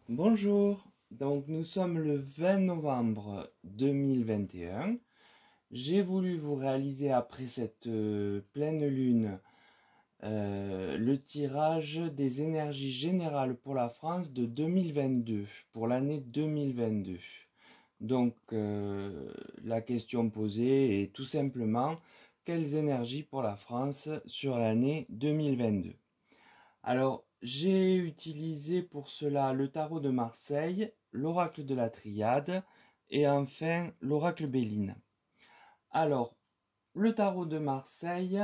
Bonjour, donc nous sommes le 20 novembre 2021. J'ai voulu vous réaliser après cette pleine lune le tirage des énergies générales pour la France de 2022, pour l'année 2022. Donc la question posée est tout simplement quelles énergies pour la France sur l'année 2022. Alors, j'ai utilisé pour cela le tarot de Marseille, l'oracle de la Triade et enfin l'oracle Béline. Alors, le tarot de Marseille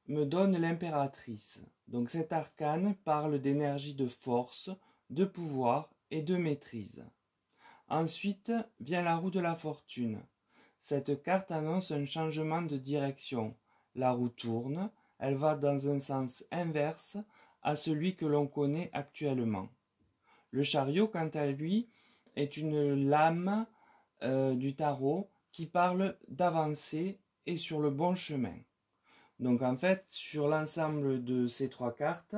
me donne l'impératrice. Donc cet arcane parle d'énergie de force, de pouvoir et de maîtrise. Ensuite vient la roue de la fortune. Cette carte annonce un changement de direction. La roue tourne, elle va dans un sens inverse à celui que l'on connaît actuellement. Le chariot, quant à lui, est une lame du tarot qui parle d'avancer et sur le bon chemin. Donc en fait, sur l'ensemble de ces trois cartes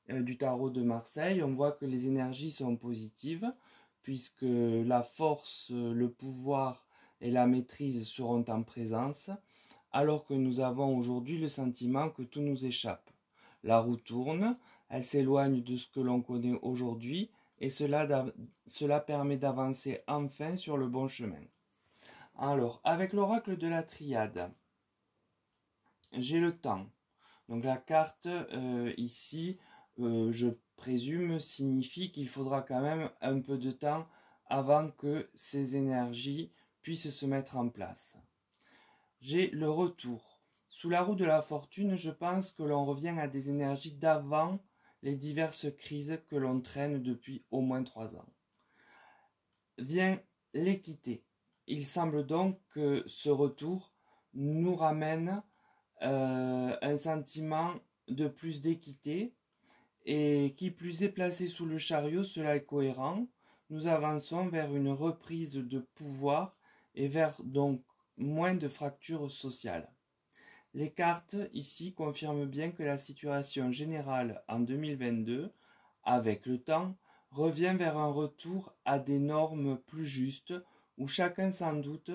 du tarot de Marseille, on voit que les énergies sont positives, puisque la force, le pouvoir et la maîtrise seront en présence, alors que nous avons aujourd'hui le sentiment que tout nous échappe. La roue tourne, elle s'éloigne de ce que l'on connaît aujourd'hui, et cela permet d'avancer enfin sur le bon chemin. Alors, avec l'oracle de la Triade, j'ai le temps. Donc la carte ici, je présume, signifie qu'il faudra quand même un peu de temps avant que ces énergies puissent se mettre en place. J'ai le retour. Sous la roue de la fortune, je pense que l'on revient à des énergies d'avant les diverses crises que l'on traîne depuis au moins 3 ans. Vient l'équité. Il semble donc que ce retour nous ramène un sentiment de plus d'équité, et qui plus est placé sous le chariot, cela est cohérent. Nous avançons vers une reprise de pouvoir et vers donc moins de fractures sociales. Les cartes ici confirment bien que la situation générale en 2022, avec le temps, revient vers un retour à des normes plus justes où chacun sans doute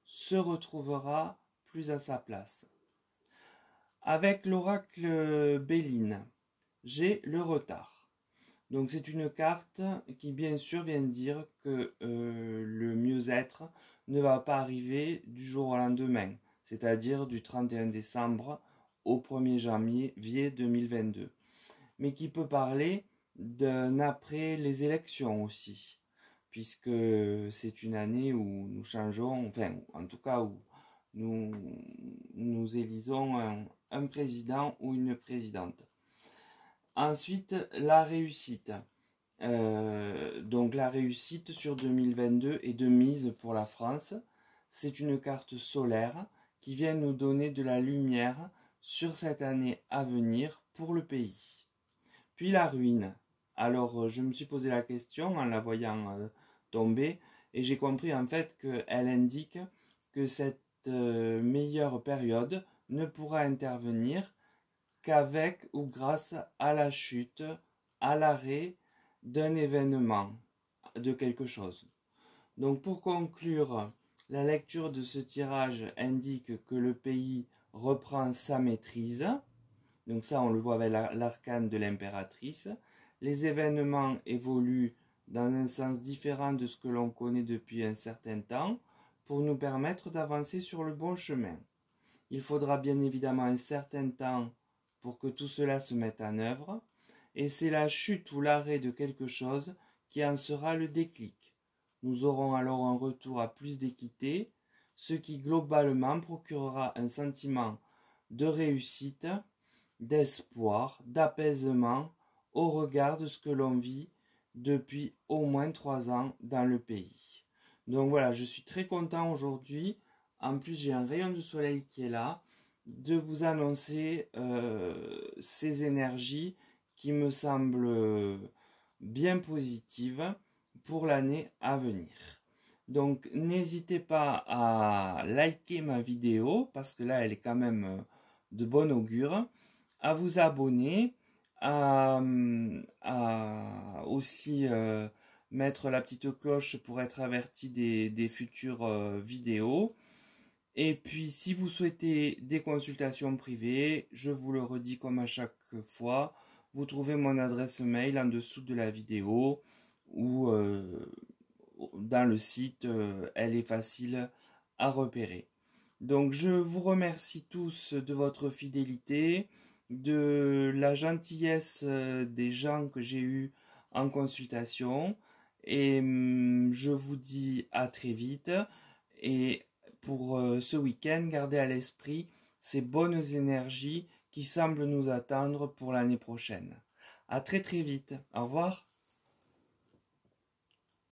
se retrouvera plus à sa place. Avec l'oracle Béline, j'ai le retard. Donc c'est une carte qui bien sûr vient dire que le mieux-être ne va pas arriver du jour au lendemain, c'est-à-dire du 31 décembre au 1er janvier 2022, mais qui peut parler d'un après les élections aussi, puisque c'est une année où nous changeons, enfin en tout cas où nous élisons un président ou une présidente. Ensuite, la réussite. Donc la réussite sur 2022 est de mise pour la France. C'est une carte solaire qui vient nous donner de la lumière sur cette année à venir pour le pays. Puis la ruine. Alors je me suis posé la question en la voyant tomber, et j'ai compris en fait qu'elle indique que cette meilleure période ne pourra intervenir qu'avec ou grâce à la chute, à l'arrêt d'un événement, de quelque chose. Donc pour conclure, la lecture de ce tirage indique que le pays reprend sa maîtrise. Donc ça, on le voit avec l'arcane de l'impératrice. Les événements évoluent dans un sens différent de ce que l'on connaît depuis un certain temps pour nous permettre d'avancer sur le bon chemin. Il faudra bien évidemment un certain temps pour que tout cela se mette en œuvre, et c'est la chute ou l'arrêt de quelque chose qui en sera le déclic. Nous aurons alors un retour à plus d'équité, ce qui globalement procurera un sentiment de réussite, d'espoir, d'apaisement au regard de ce que l'on vit depuis au moins 3 ans dans le pays. Donc voilà, je suis très content aujourd'hui. En plus, j'ai un rayon de soleil qui est là, de vous annoncer ces énergies qui me semblent bien positives pour l'année à venir. Donc n'hésitez pas à liker ma vidéo, parce que là elle est quand même de bon augure, à vous abonner, à aussi mettre la petite cloche pour être averti des futures vidéos. Et puis si vous souhaitez des consultations privées, je vous le redis comme à chaque fois, vous trouvez mon adresse mail en dessous de la vidéo ou dans le site, elle est facile à repérer. Donc je vous remercie tous de votre fidélité, de la gentillesse des gens que j'ai eus en consultation et je vous dis à très vite et pour ce week-end, gardez à l'esprit ces bonnes énergies qui semblent nous attendre pour l'année prochaine. À très très vite. Au revoir.